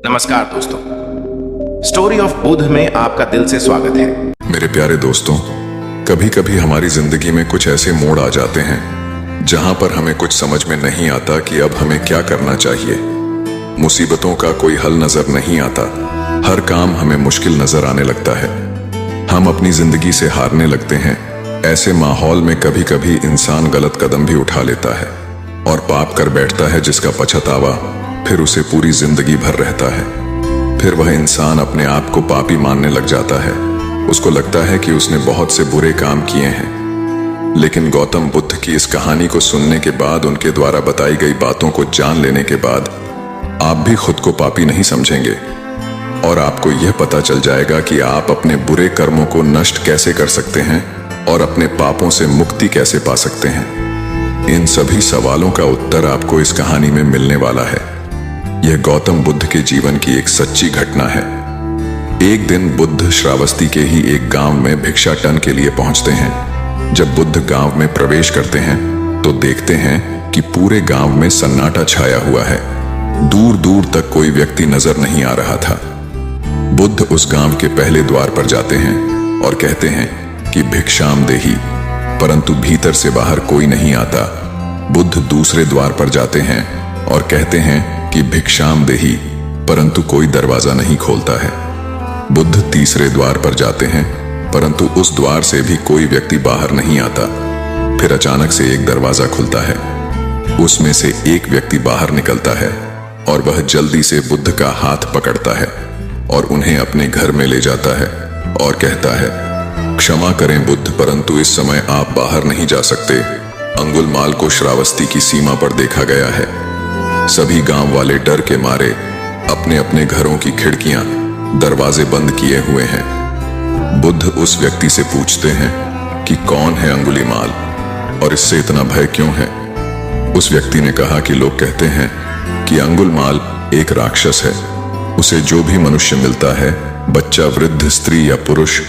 नमस्कार दोस्तों, story of Buddha में आपका दिल से स्वागत है। मेरे प्यारे दोस्तों, कभी कभी हमारी जिंदगी में कुछ ऐसे मोड़ आ जाते हैं जहां पर हमें कुछ समझ में नहीं आता कि अब हमें क्या करना चाहिए। मुसीबतों का कोई हल नजर नहीं आता, हर काम हमें मुश्किल नजर आने लगता है, हम अपनी जिंदगी से हारने लगते हैं। ऐसे माहौल में कभी कभी इंसान गलत कदम भी उठा लेता है और पाप कर बैठता है जिसका पछतावा फिर उसे पूरी जिंदगी भर रहता है। फिर वह इंसान अपने आप को पापी मानने लग जाता है। उसको लगता है कि उसने बहुत से बुरे काम किए हैं। लेकिन गौतम बुद्ध की इस कहानी को सुनने के बाद, उनके द्वारा बताई गई बातों को जान लेने के बाद, आप भी खुद को पापी नहीं समझेंगे और आपको यह पता चल जाएगा कि आप अपने बुरे कर्मों को नष्ट कैसे कर सकते हैं और अपने पापों से मुक्ति कैसे पा सकते हैं। इन सभी सवालों का उत्तर आपको इस कहानी में मिलने वाला है। यह गौतम बुद्ध के जीवन की एक सच्ची घटना है। एक दिन बुद्ध श्रावस्ती के ही एक गांव में भिक्षाटन के लिए पहुंचते हैं। जब बुद्ध गांव में प्रवेश करते हैं तो देखते हैं कि पूरे गांव में सन्नाटा छाया हुआ है। दूर दूर तक कोई व्यक्ति नजर नहीं आ रहा था। बुद्ध उस गांव के पहले द्वार पर जाते हैं और कहते हैं कि भिक्षाम देहि, परंतु भीतर से बाहर कोई नहीं आता। बुद्ध दूसरे द्वार पर जाते हैं और कहते हैं कि भिक्षाम देहि, परंतु कोई दरवाजा नहीं खोलता है। बुद्ध तीसरे द्वार पर जाते हैं, परंतु उस द्वार से भी कोई व्यक्ति बाहर नहीं आता। फिर अचानक से एक दरवाजा खुलता है, उसमें से एक व्यक्ति बाहर निकलता है और वह जल्दी से बुद्ध का हाथ पकड़ता है और उन्हें अपने घर में ले जाता है और कहता है, क्षमा करें बुद्ध, परंतु इस समय आप बाहर नहीं जा सकते। अंगुलमाल को श्रावस्ती की सीमा पर देखा गया है। सभी गांव वाले डर के मारे अपने अपने घरों की खिड़कियां, दरवाजे बंद किए हुए हैं। बुद्ध उस व्यक्ति से पूछते हैं कि कौन है अंगुलीमाल और इससे इतना भय क्यों है। उस व्यक्ति ने कहा कि लोग कहते हैं कि अंगुलमाल एक राक्षस है। उसे जो भी मनुष्य मिलता है, बच्चा, वृद्ध, स्त्री या पुरुष,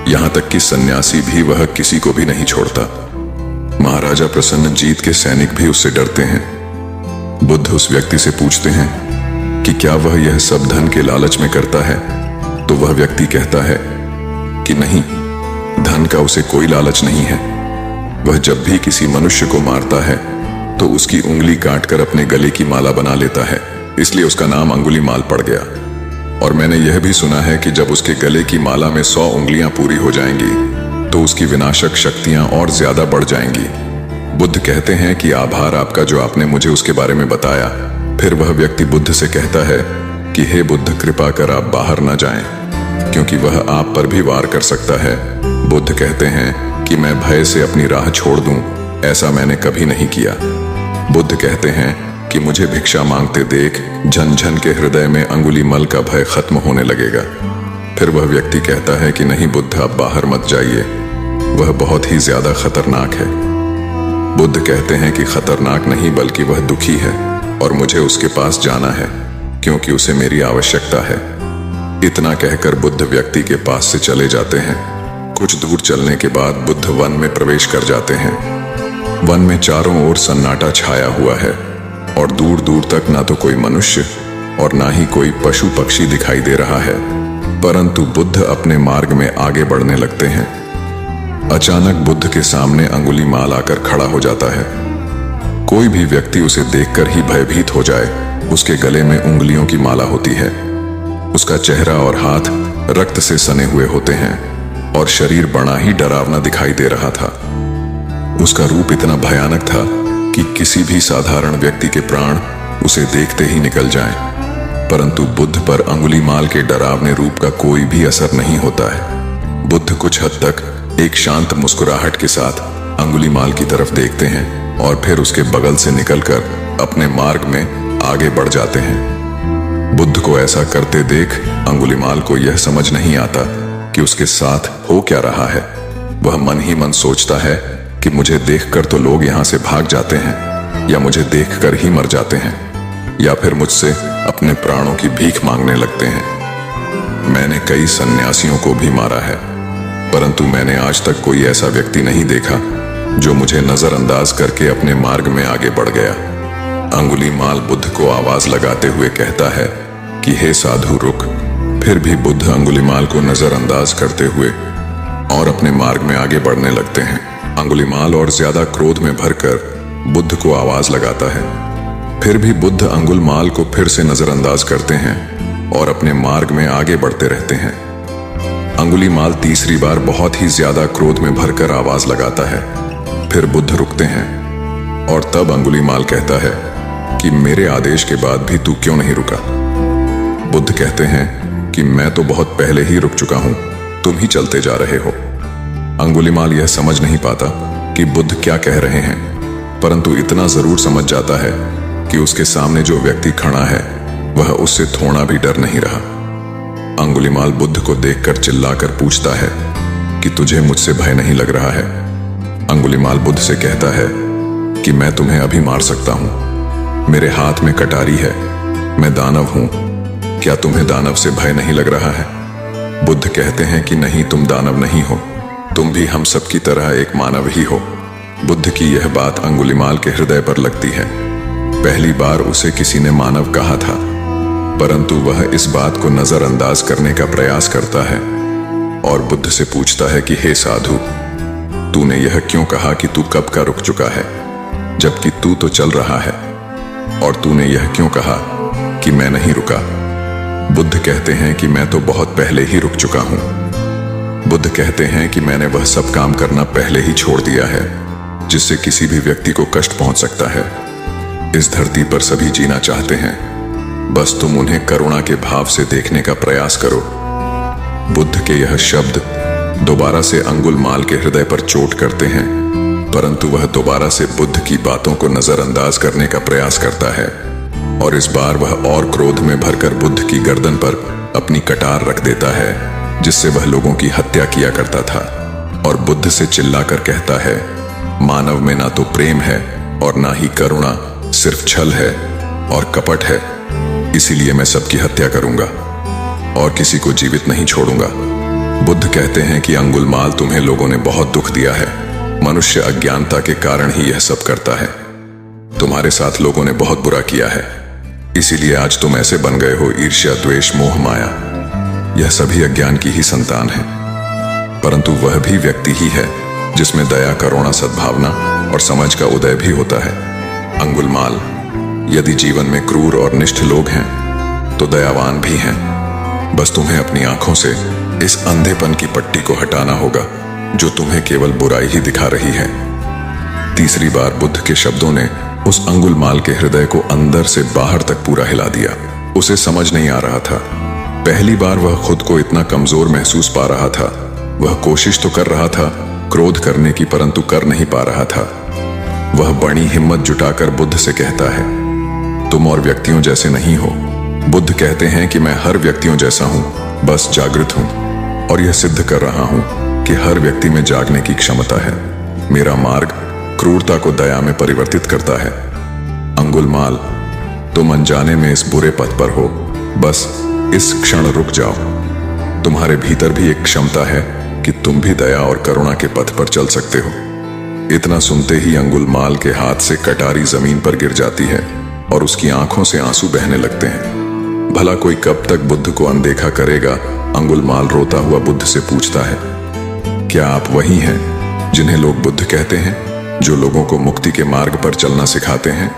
यहां तक कि सन्यासी भी, वह किसी को भी नहीं छोड़ता। महाराजा प्रसन्नजीत के सैनिक भी उससे डरते हैं। बुद्ध उस व्यक्ति से पूछते हैं कि क्या वह यह सब धन के लालच में करता है। तो वह व्यक्ति कहता है कि नहीं, धन का उसे कोई लालच नहीं है। वह जब भी किसी मनुष्य को मारता है तो उसकी उंगली काटकर अपने गले की माला बना लेता है, इसलिए उसका नाम अंगुलीमाल पड़ गया। और मैंने यह भी सुना है कि जब उसके गले की माला में 100 उंगलियां पूरी हो जाएंगी तो उसकी विनाशक शक्तियां और ज्यादा बढ़ जाएंगी। बुद्ध कहते हैं कि आभार आपका जो आपने मुझे उसके बारे में बताया। फिर वह व्यक्ति बुद्ध से कहता है कि हे बुद्ध, कृपा कर आप बाहर न जाएं, क्योंकि वह आप पर भी वार कर सकता है। बुद्ध कहते हैं कि मैं भय से अपनी राह छोड़ दूं, ऐसा मैंने कभी नहीं किया। बुद्ध कहते हैं कि मुझे भिक्षा मांगते देख झनझन के हृदय में अंगुलीमाल का भय खत्म होने लगेगा। फिर वह व्यक्ति कहता है कि नहीं बुद्ध, आप बाहर मत जाइए, वह बहुत ही ज्यादा खतरनाक है। बुद्ध कहते हैं कि खतरनाक नहीं, बल्कि वह दुखी है और मुझे उसके पास जाना है क्योंकि उसे मेरी आवश्यकता है। इतना कहकर बुद्ध व्यक्ति के पास से चले जाते हैं। कुछ दूर चलने के बाद बुद्ध वन में प्रवेश कर जाते हैं। वन में चारों ओर सन्नाटा छाया हुआ है और दूर दूर तक ना तो कोई मनुष्य और ना ही कोई पशु पक्षी दिखाई दे रहा है, परंतु बुद्ध अपने मार्ग में आगे बढ़ने लगते हैं। अचानक बुद्ध के सामने अंगुलीमाल आकर खड़ा हो जाता है। कोई भी व्यक्ति उसे देखकर ही भयभीत हो जाए। उसके गले में उंगलियों की माला होती है। उसका चेहरा और हाथ रक्त से सने हुए होते हैं और शरीर बड़ा ही डरावना दिखाई दे रहा था। उसका रूप इतना भयानक था कि किसी भी साधारण व्यक्ति के प्राण उसे देखते ही निकल जाएं। परंतु बुद्ध पर अंगुलीमाल के डरावने रूप का कोई भी असर नहीं होता है। बुद्ध कुछ हद तक एक शांत मुस्कुराहट के साथ अंगुलीमाल की तरफ देखते हैं और फिर उसके बगल से निकलकर अपने मार्ग में आगे बढ़ जाते हैं। बुद्ध को ऐसा करते देख अंगुलीमाल को यह समझ नहीं आता कि उसके साथ हो क्या रहा है। वह मन ही मन सोचता है कि मुझे देखकर तो लोग यहां से भाग जाते हैं, या मुझे देखकर ही मर जाते हैं, या फिर मुझसे अपने प्राणों की भीख मांगने लगते हैं। मैंने कई सन्यासियों को भी मारा है, परंतु मैंने आज तक कोई ऐसा व्यक्ति नहीं देखा जो मुझे नजरअंदाज करके अपने मार्ग में आगे बढ़ गया। अंगुलीमाल बुद्ध को आवाज लगाते हुए कहता है कि हे साधु रुक। फिर भी बुद्ध अंगुलीमाल को नजरअंदाज करते हुए और अपने मार्ग में आगे बढ़ने लगते हैं। अंगुलीमाल और ज्यादा क्रोध में भरकर बुद्ध को आवाज लगाता है। फिर भी बुद्ध अंगुलीमाल को फिर से नजरअंदाज करते हैं और अपने मार्ग में आगे बढ़ते रहते हैं। अंगुलीमाल तीसरी बार बहुत ही ज्यादा क्रोध में भरकर आवाज लगाता है। फिर बुद्ध रुकते हैं और तब अंगुलीमाल कहता है कि मेरे आदेश के बाद भी तू क्यों नहीं रुका। बुद्ध कहते हैं कि मैं तो बहुत पहले ही रुक चुका हूं, तुम ही चलते जा रहे हो। अंगुलीमाल यह समझ नहीं पाता कि बुद्ध क्या कह रहे हैं, परंतु इतना जरूर समझ जाता है कि उसके सामने जो व्यक्ति खड़ा है वह उससे थोड़ा भी डर नहीं रहा। अंगुलीमाल बुद्ध को देखकर चिल्लाकर पूछता है कि तुझे मुझसे भय नहीं लग रहा है। अंगुलीमाल बुद्ध से कहता है कि मैं तुम्हें अभी मार सकता हूं, मेरे हाथ में कटारी है, मैं दानव हूं, क्या तुम्हें दानव से भय नहीं लग रहा है। बुद्ध कहते हैं कि नहीं, तुम दानव नहीं हो, तुम भी हम सब की तरह एक मानव ही हो। बुद्ध की यह बात अंगुलीमाल के हृदय पर लगती है। पहली बार उसे किसी ने मानव कहा था, परंतु वह इस बात को नजरअंदाज करने का प्रयास करता है और बुद्ध से पूछता है कि हे साधु, तूने यह क्यों कहा कि तू कब का रुक चुका है, जबकि तू तो चल रहा है, और तूने यह क्यों कहा कि मैं नहीं रुका। बुद्ध कहते हैं कि मैं तो बहुत पहले ही रुक चुका हूं। बुद्ध कहते हैं कि मैंने वह सब काम करना पहले ही छोड़ दिया है जिससे किसी भी व्यक्ति को कष्ट पहुंच सकता है। इस धरती पर सभी जीना चाहते हैं, बस तुम उन्हें करुणा के भाव से देखने का प्रयास करो। बुद्ध के यह शब्द दोबारा से अंगुलीमाल के हृदय पर चोट करते हैं, परंतु वह दोबारा से बुद्ध की बातों को नजरअंदाज करने का प्रयास करता है और इस बार वह और क्रोध में भरकर बुद्ध की गर्दन पर अपनी कटार रख देता है जिससे वह लोगों की हत्या किया करता था, और बुद्ध से चिल्लाकर कहता है, मानव में ना तो प्रेम है और ना ही करुणा, सिर्फ छल है और कपट है, इसीलिए मैं सबकी हत्या करूंगा और किसी को जीवित नहीं छोड़ूंगा। बुद्ध कहते हैं कि अंगुलीमाल, तुम्हें लोगों ने बहुत दुख दिया है, मनुष्य अज्ञानता के कारण ही यह सब करता है। तुम्हारे साथ लोगों ने बहुत बुरा किया है, इसीलिए आज तुम ऐसे बन गए हो। ईर्ष्या, द्वेष, मोह, माया, यह सभी अज्ञान की ही संतान है, परंतु वह भी व्यक्ति ही है जिसमें दया, करुणा, सद्भावना और समझ का उदय भी होता है। अंगुलीमाल, यदि जीवन में क्रूर और निष्ठ लोग हैं तो दयावान भी हैं, बस तुम्हें अपनी आंखों से इस अंधेपन की पट्टी को हटाना होगा जो तुम्हें केवल बुराई ही दिखा रही है। तीसरी बार बुद्ध के शब्दों ने उस अंगुलीमाल के हृदय को अंदर से बाहर तक पूरा हिला दिया। उसे समझ नहीं आ रहा था। पहली बार वह खुद को इतना कमजोर महसूस पा रहा था। वह कोशिश तो कर रहा था क्रोध करने की, परंतु कर नहीं पा रहा था। वह बड़ी हिम्मत जुटाकर बुद्ध से कहता है, तुम और व्यक्तियों जैसे नहीं हो। बुद्ध कहते हैं कि मैं हर व्यक्तियों जैसा हूं, बस जागृत हूं और यह सिद्ध कर रहा हूं कि हर व्यक्ति में जागने की क्षमता है। मेरा मार्ग क्रूरता को दया में परिवर्तित करता है। अंगुलीमाल, तुम अनजाने में इस बुरे पथ पर हो, बस इस क्षण रुक जाओ। तुम्हारे भीतर भी एक क्षमता है कि तुम भी दया और करुणा के पथ पर चल सकते हो। इतना सुनते ही अंगुलीमाल के हाथ से कटारी जमीन पर गिर जाती है और उसकी आंखों से आंसू बहने लगते हैं। भला कोई कब तक बुद्ध को अनदेखा करेगा। अंगुलीमाल रोता हुआ बुद्ध से पूछता है, क्या आप वही हैं जिन्हें लोग बुद्ध कहते हैं, जो लोगों को मुक्ति के मार्ग पर चलना सिखाते हैं?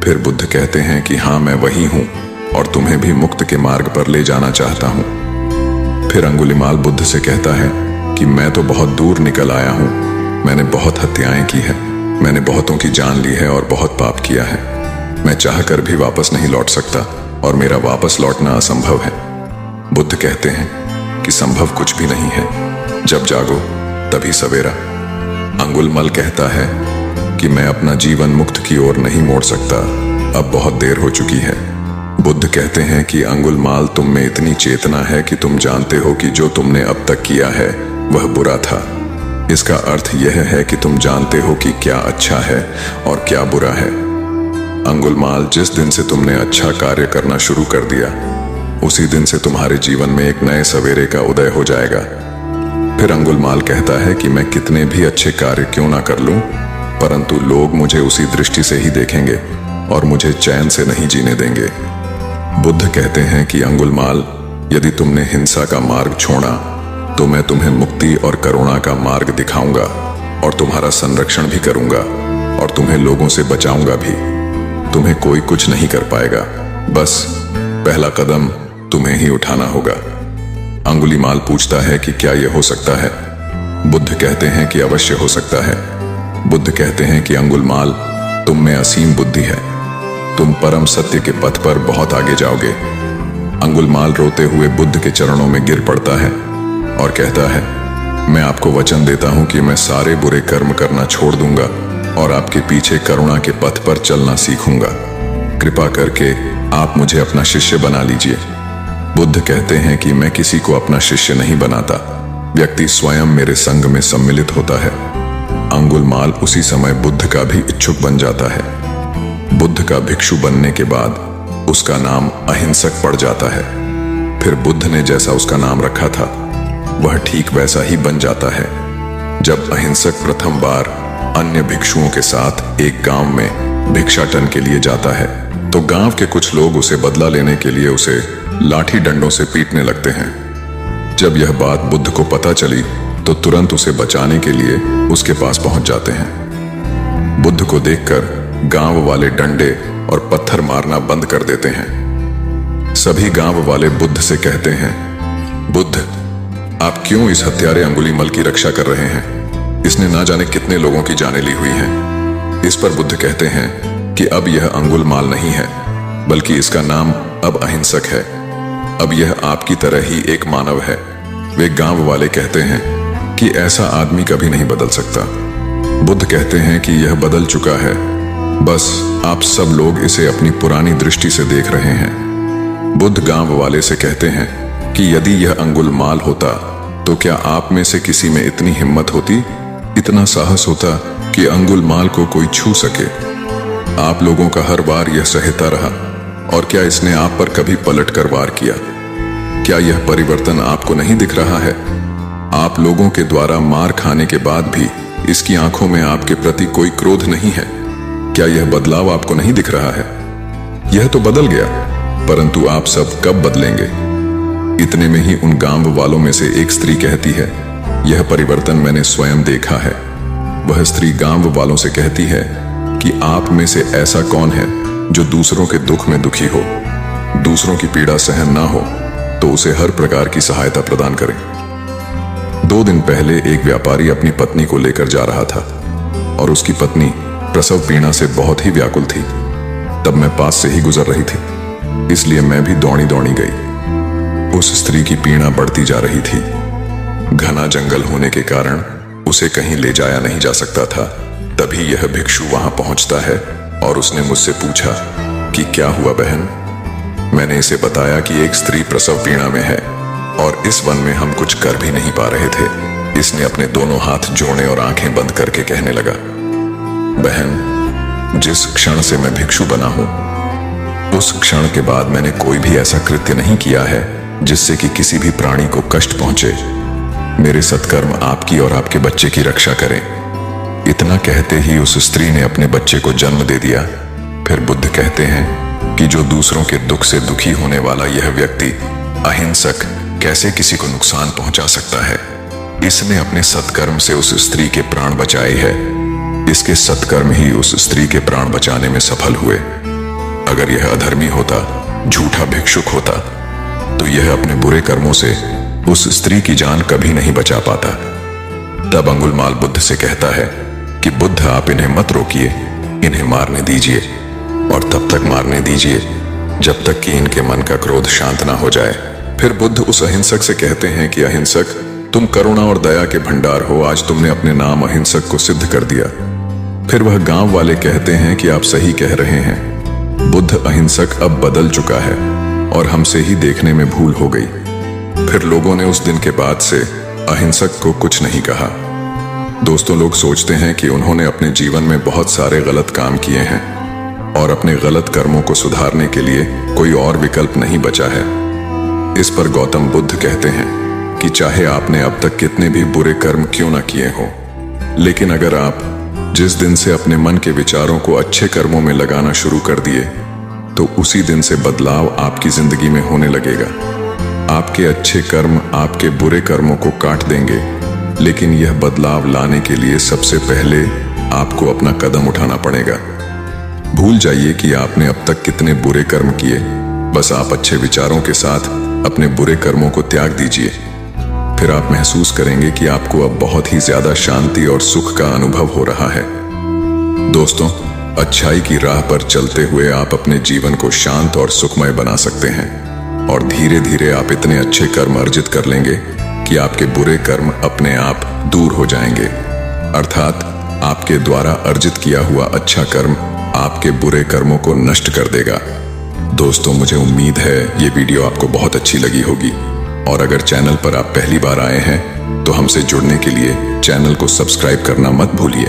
फिर बुद्ध कहते हैं कि हाँ, मैं वही हूं और तुम्हें भी मुक्त के मार्ग पर ले जाना चाहता हूं। फिर अंगुलीमाल बुद्ध से कहता है कि मैं तो बहुत दूर निकल आया हूं, मैंने बहुत हत्याएं की है, मैंने बहुतों की जान ली है और बहुत पाप किया है। मैं चाहकर भी वापस नहीं लौट सकता और मेरा वापस लौटना असंभव है। बुद्ध कहते हैं कि संभव कुछ भी नहीं है, जब जागो तभी सवेरा। अंगुलीमाल कहता है कि मैं अपना जीवन मुक्त की ओर नहीं मोड़ सकता, अब बहुत देर हो चुकी है। बुद्ध कहते हैं कि अंगुलीमाल, तुम में इतनी चेतना है कि तुम जानते हो कि जो तुमने अब तक किया है वह बुरा था। इसका अर्थ यह है कि तुम जानते हो कि क्या अच्छा है और क्या बुरा है। अंगुलीमाल, जिस दिन से तुमने अच्छा कार्य करना शुरू कर दिया, उसी दिन से तुम्हारे जीवन में एक नए सवेरे का उदय हो जाएगा। फिर अंगुलीमाल कहता है कि मैं कितने भी अच्छे कार्य क्यों ना कर लूं, परंतु लोग मुझे उसी दृष्टि से ही देखेंगे और मुझे चैन से नहीं जीने देंगे। बुद्ध कहते हैं कि अंगुलमाल, यदि तुमने हिंसा का मार्ग छोड़ा तो मैं तुम्हें मुक्ति और करुणा का मार्ग दिखाऊंगा और तुम्हारा संरक्षण भी करूंगा और तुम्हें लोगों से बचाऊंगा भी। तुम्हें कोई कुछ नहीं कर पाएगा, बस पहला कदम तुम्हें ही उठाना होगा। अंगुलीमाल पूछता है कि क्या यह हो सकता है? बुद्ध कहते हैं कि अवश्य हो सकता है। बुद्ध कहते हैं कि अंगुलमाल, तुम में असीम बुद्धि है, तुम परम सत्य के पथ पर बहुत आगे जाओगे। अंगुलमाल रोते हुए बुद्ध के चरणों में गिर पड़ता है और कहता है, मैं आपको वचन देता हूं कि मैं सारे बुरे कर्म करना छोड़ दूंगा और आपके पीछे करुणा के पथ पर चलना सीखूंगा। कृपा करके आप मुझे अपना शिष्य बना लीजिए। बुद्ध कहते हैं कि मैं किसी को अपना शिष्य नहीं बनाता, व्यक्ति स्वयं मेरे संग में सम्मिलित होता है। अंगुलमाल उसी समय बुद्ध का भी इच्छुक बन जाता है। बुद्ध का भिक्षु बनने के बाद उसका नाम अहिंसक पड़ जाता है। फिर बुद्ध ने जैसा उसका नाम रखा था वह ठीक वैसा ही बन जाता है। जब अहिंसक प्रथम बार अन्य भिक्षुओं के साथ एक गांव में भिक्षाटन के लिए जाता है तो गांव के कुछ लोग उसे बदला लेने के लिए उसे लाठी डंडों से पीटने लगते हैं। जब यह बात बुद्ध को पता चली तो तुरंत उसे बचाने के लिए उसके पास पहुंच जाते हैं। बुद्ध को देखकर गांव वाले डंडे और पत्थर मारना बंद कर देते हैं। सभी गांव वाले बुद्ध से कहते हैं, बुद्ध, आप क्यों इस हत्यारे अंगुलीमाल की रक्षा कर रहे हैं? इसने ना जाने कितने लोगों की जानें ली हुई हैं। इस पर बुद्ध कहते हैं कि अब यह अंगुलमाल नहीं है, बल्कि इसका नाम अब अहिंसक है। अब यह आपकी तरह ही एक मानव है। वे गांव वाले कहते हैं कि ऐसा आदमी कभी नहीं बदल सकता। बुद्ध कहते हैं कि यह बदल चुका है, बस आप सब लोग इसे अपनी पुरानी दृष्टि से देख रहे हैं। बुद्ध गांव वाले से कहते हैं कि यदि यह अंगुलमाल होता तो क्या आप में से किसी में इतनी हिम्मत होती, इतना साहस होता कि अंगुलमाल को कोई छू सके? आप लोगों का हर बार यह सहता रहा, और क्या इसने आप पर कभी पलट कर वार किया? क्या यह परिवर्तन आपको नहीं दिख रहा है? आप लोगों के द्वारा मार खाने के बाद भी इसकी आंखों में आपके प्रति कोई क्रोध नहीं है। क्या यह बदलाव आपको नहीं दिख रहा है? यह तो बदल गया, परंतु आप सब कब बदलेंगे? इतने में ही उन गांव वालों में से एक स्त्री कहती है, यह परिवर्तन मैंने स्वयं देखा है। वह स्त्री गांव वालों से कहती है कि आप में से ऐसा कौन है जो दूसरों के दुख में दुखी हो, दूसरों की पीड़ा सहन ना हो तो उसे हर प्रकार की सहायता प्रदान करें। 2 दिन पहले एक व्यापारी अपनी पत्नी को लेकर जा रहा था और उसकी पत्नी प्रसव पीड़ा से बहुत ही व्याकुल थी। तब मैं पास से ही गुजर रही थी, इसलिए मैं भी दौड़ी दौड़ी गई। उस स्त्री की पीड़ा बढ़ती जा रही थी। घना जंगल होने के कारण उसे कहीं ले जाया नहीं जा सकता था। तभी यह भिक्षु वहां पहुंचता है और उसने मुझसे पूछा कि क्या हुआ बहन? मैंने इसे बताया कि एक स्त्री प्रसव पीड़ा में है और इस वन में हम कुछ कर भी नहीं पा रहे थे। इसने अपने दोनों हाथ जोड़े और आंखें बंद करके कहने लगा, बहन, जिस क्षण से मैं भिक्षु बना हूं उस क्षण के बाद मैंने कोई भी ऐसा कृत्य नहीं किया है जिससे कि किसी भी प्राणी को कष्ट पहुंचे। मेरे सत्कर्म आपकी और आपके बच्चे की रक्षा करें। इतना कहते ही उस स्त्री ने अपने बच्चे को जन्म दे दिया। फिर बुद्ध कहते हैं कि जो दूसरों के दुख से दुखी होने वाला यह व्यक्ति अहिंसक कैसे किसी को नुकसान पहुंचा सकता है? इसने अपने सत्कर्म से उस स्त्री के प्राण बचाए हैं। इसके सत्कर्म ही उस स्त्री के प्राण बचाने में सफल हुए। अगर यह अधर्मी होता, झूठा भिक्षुक होता, तो यह अपने बुरे कर्मों से उस स्त्री की जान कभी नहीं बचा पाता। तब अंगुलमाल बुद्ध से कहता है कि बुद्ध, आप इन्हें मत रोकिए, इन्हें मारने दीजिए और तब तक मारने दीजिए जब तक कि इनके मन का क्रोध शांत ना हो जाए। फिर बुद्ध उस अहिंसक से कहते हैं कि अहिंसक, तुम करुणा और दया के भंडार हो। आज तुमने अपने नाम अहिंसक को सिद्ध कर दिया। फिर वह गांव वाले कहते हैं कि आप सही कह रहे हैं। बुद्ध अहिंसक अब बदल चुका है और हमसे ही देखने में भूल हो गई। फिर लोगों ने उस दिन के बाद से अहिंसक को कुछ नहीं कहा। दोस्तों, लोग सोचते हैं कि उन्होंने अपने जीवन में बहुत सारे गलत काम किए हैं और अपने गलत कर्मों को सुधारने के लिए कोई और विकल्प नहीं बचा है। इस पर गौतम बुद्ध कहते हैं कि चाहे आपने अब तक कितने भी बुरे कर्म क्यों ना किए हो, लेकिन अगर आप जिस दिन से अपने मन के विचारों को अच्छे कर्मों में लगाना शुरू कर दिए, तो उसी दिन से बदलाव आपकी जिंदगी में होने लगेगा। आपके अच्छे कर्म आपके बुरे कर्मों को काट देंगे, लेकिन यह बदलाव लाने के लिए सबसे पहले आपको अपना कदम उठाना पड़ेगा। भूल जाइए कि आपने अब तक कितने बुरे कर्म किए, बस आप अच्छे विचारों के साथ अपने बुरे कर्मों को त्याग दीजिए। फिर आप महसूस करेंगे कि आपको अब बहुत ही ज्यादा शांति और सुख का अनुभव हो रहा है। दोस्तों, अच्छाई की राह पर चलते हुए आप अपने जीवन को शांत और सुखमय बना सकते हैं, और धीरे धीरे आप इतने अच्छे कर्म अर्जित कर लेंगे कि आपके बुरे कर्म अपने आप दूर हो जाएंगे। अर्थात आपके द्वारा अर्जित किया हुआ अच्छा कर्म आपके बुरे कर्मों को नष्ट कर देगा। दोस्तों, मुझे उम्मीद है ये वीडियो आपको बहुत अच्छी लगी होगी, और अगर चैनल पर आप पहली बार आए हैं तो हमसे जुड़ने के लिए चैनल को सब्सक्राइब करना मत भूलिए।